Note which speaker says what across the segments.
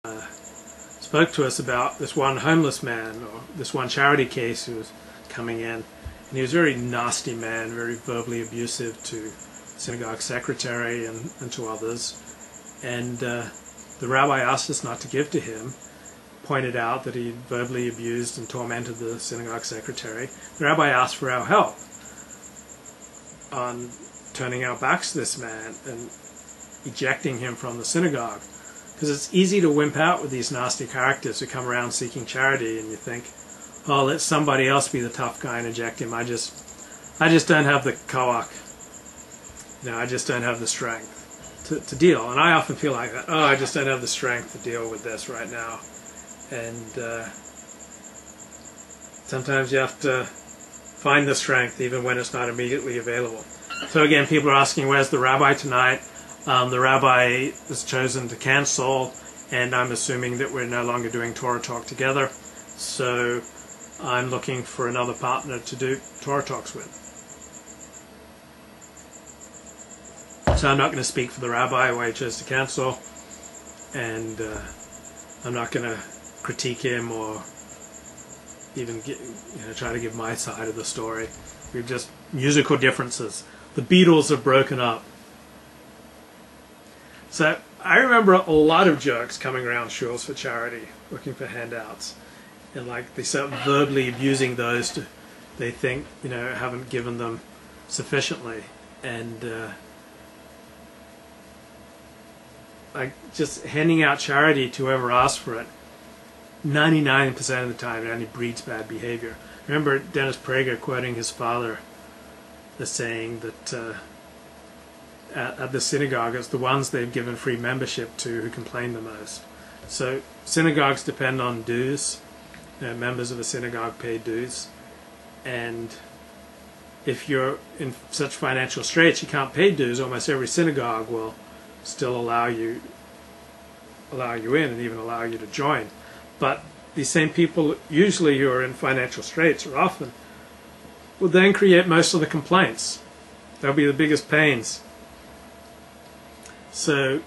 Speaker 1: spoke to us about this one homeless man, or this one charity case who was coming in, and he was a very nasty man, very verbally abusive to synagogue secretary and to others, and the rabbi asked us not to give to him, pointed out that he verbally abused and tormented the synagogue secretary. The rabbi asked for our help on turning our backs to this man and ejecting him from the synagogue. Because it's easy to wimp out with these nasty characters who come around seeking charity, and you think, oh, let somebody else be the tough guy and eject him. I just don't have the koach. I just don't have the strength to deal. And I often feel like that. Oh, I just don't have the strength to deal with this right now. And sometimes you have to find the strength even when it's not immediately available. So again, people are asking, where's the rabbi tonight? The rabbi was chosen to cancel, and I'm assuming that we're no longer doing Torah Talk together. So I'm looking for another partner to do Torah Talks with. So I'm not going to speak for the rabbi why he chose to cancel, and I'm not going to critique him or even try to give my side of the story. We've just musical differences. The Beatles are broken up. So I remember a lot of jerks coming around shuls for charity, looking for handouts, and like they start verbally abusing those they think haven't given them sufficiently, and like just handing out charity to whoever asks for it. 99% of the time, it only breeds bad behavior. I remember Dennis Prager quoting his father as saying that at the synagogue, it's the ones they've given free membership to who complain the most. So synagogues depend on dues. Members of a synagogue pay dues, and if you're in such financial straits you can't pay dues, almost every synagogue will still allow you in and even allow you to join. But these same people, usually who are in financial straits, or often, will then create most of the complaints. They'll be the biggest pains. So,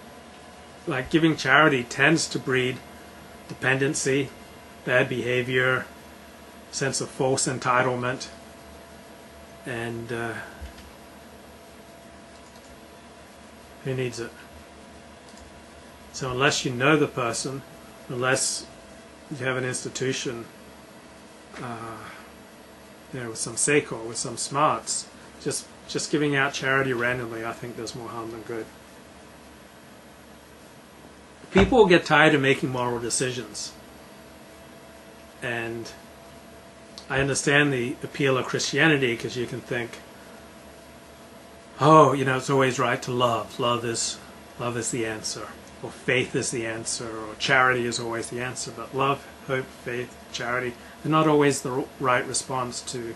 Speaker 1: like, giving charity tends to breed dependency, bad behavior, sense of false entitlement, and who needs it? So unless you know the person, unless you have an institution with some seichel, with some smarts, just giving out charity randomly, I think does more harm than good. People will get tired of making moral decisions, and I understand the appeal of Christianity, because you can think, oh, it's always right to love. Love is the answer, or faith is the answer, or charity is always the answer. But love, hope, faith, charity, they're not always the right response to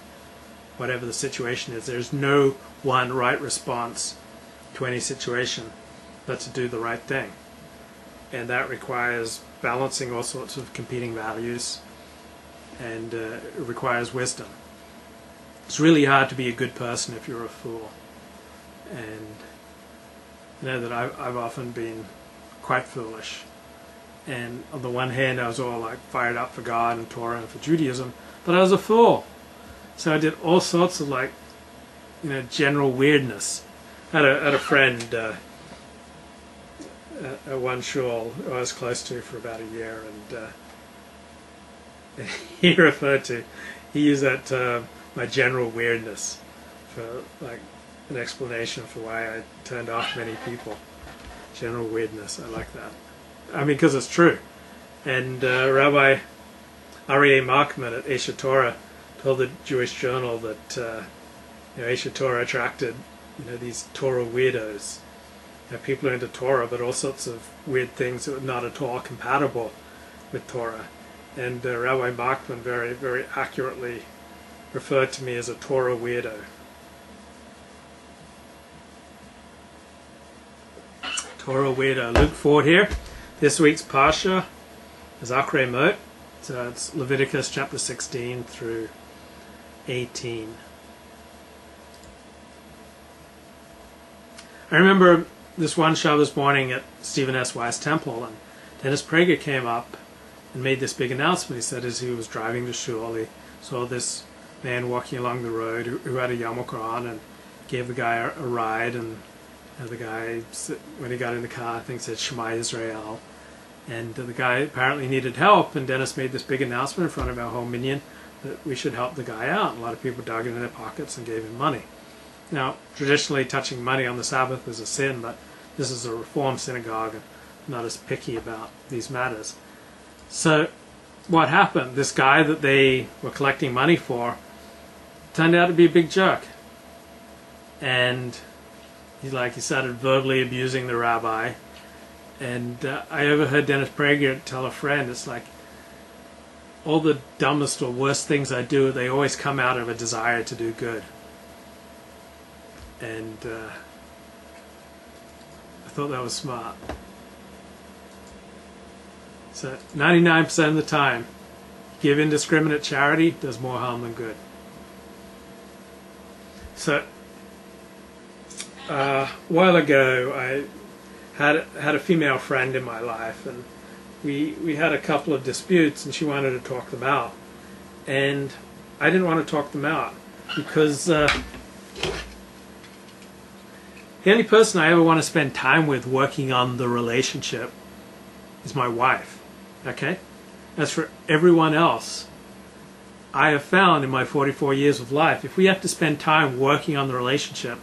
Speaker 1: whatever the situation is. There's no one right response to any situation but to do the right thing. And that requires balancing all sorts of competing values, and it requires wisdom. It's really hard to be a good person if you're a fool. And that I've often been quite foolish. And on the one hand, I was all like fired up for God and Torah and for Judaism, but I was a fool. So I did all sorts of general weirdness. I had a friend at one shul who I was close to for about a year, and he used that term, my general weirdness, for like an explanation for why I turned off many people. General weirdness, I like that. I mean, because it's true. And Rabbi Acharei at Acharei told the Jewish Journal that Acharei attracted these Torah weirdos. People are into Torah, but all sorts of weird things that are not at all compatible with Torah. And Rabbi Bachman very, very accurately referred to me as a Torah weirdo. Torah weirdo. Luke 4 here. This week's Parsha is Acharei. So it's Leviticus chapter 16 through 18. I remember this one Shabbos morning at Stephen S. Wise Temple, and Dennis Prager came up and made this big announcement. He said as he was driving to shul, he saw this man walking along the road who had a yarmulke on, and gave the guy a ride, and the guy, when he got in the car, I think said Shema Israel, and the guy apparently needed help, and Dennis made this big announcement in front of our whole minyan that we should help the guy out, and a lot of people dug into their pockets and gave him money. Now, traditionally touching money on the Sabbath is a sin, but this is a Reform synagogue and not as picky about these matters. So what happened? This guy that they were collecting money for turned out to be a big jerk. And he started verbally abusing the rabbi. And I overheard Dennis Prager tell a friend, it's like, all the dumbest or worst things I do, they always come out of a desire to do good. And I thought that was smart. So 99% of the time, give indiscriminate charity does more harm than good. So a while ago, I had a female friend in my life, and we had a couple of disputes, and she wanted to talk them out, and I didn't want to talk them out because the only person I ever want to spend time with working on the relationship is my wife, okay? As for everyone else, I have found in my 44 years of life, if we have to spend time working on the relationship,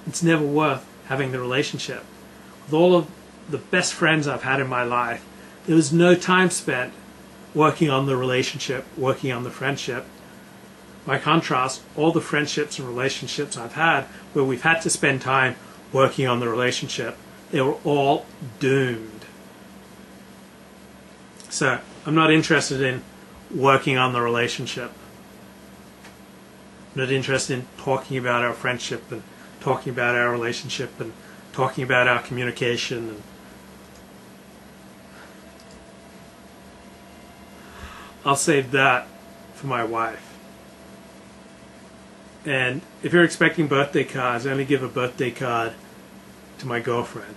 Speaker 1: it's never worth having the relationship. With all of the best friends I've had in my life, there was no time spent working on the relationship, working on the friendship. By contrast, all the friendships and relationships I've had where we've had to spend time working on the relationship, they were all doomed. So I'm not interested in working on the relationship. I'm not interested in talking about our friendship and talking about our relationship and talking about our communication. And I'll save that for my wife. And if you're expecting birthday cards, only give a birthday card to my girlfriend.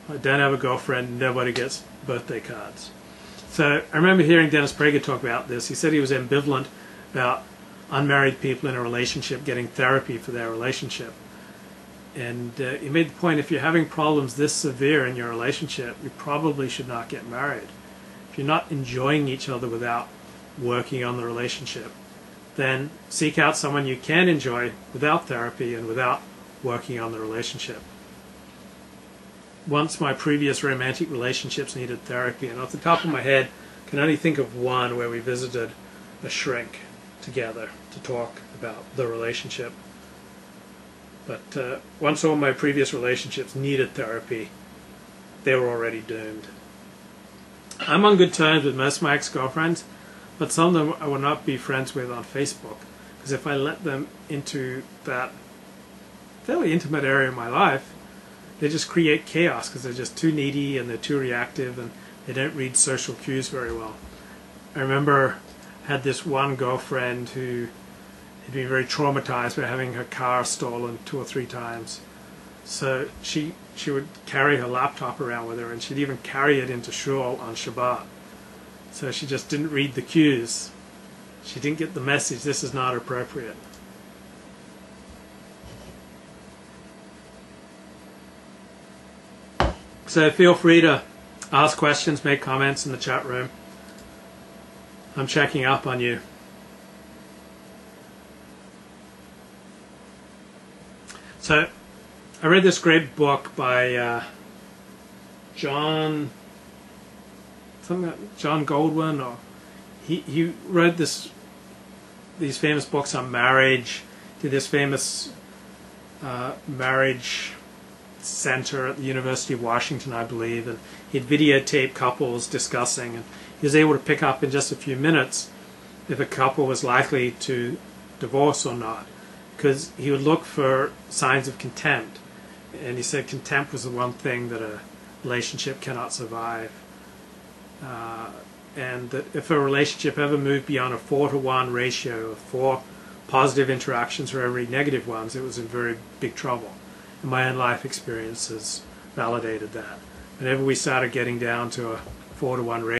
Speaker 1: I don't have a girlfriend, nobody gets birthday cards. So I remember hearing Dennis Prager talk about this. He said he was ambivalent about unmarried people in a relationship getting therapy for their relationship. And he made the point, if you're having problems this severe in your relationship, you probably should not get married. If you're not enjoying each other without working on the relationship, then seek out someone you can enjoy without therapy and without working on the relationship. Once my previous romantic relationships needed therapy, and off the top of my head, I can only think of one where we visited a shrink together to talk about the relationship. But once all my previous relationships needed therapy, they were already doomed. I'm on good terms with most of my ex-girlfriends, but some of them I will not be friends with on Facebook, because if I let them into that fairly intimate area of my life, they just create chaos because they're just too needy and they're too reactive and they don't read social cues very well. I remember I had this one girlfriend who had been very traumatized by having her car stolen 2 or 3 times. So she would carry her laptop around with her, and she'd even carry it into shul on Shabbat. So she just didn't read the cues. She didn't get the message, this is not appropriate. So feel free to ask questions, make comments in the chat room. I'm checking up on you. So I read this great book by John Goldwyn, or he wrote these famous books on marriage, did this famous marriage center at the University of Washington, I believe, and he'd videotape couples discussing, and he was able to pick up in just a few minutes if a couple was likely to divorce or not, because he would look for signs of contempt, and he said contempt was the one thing that a relationship cannot survive, and that if a relationship ever moved beyond a 4-to-1 ratio of 4 positive interactions for every negative ones, it was in very big trouble. And my own life experience has validated that. whenever we started getting down to a 4-to-1 ratio,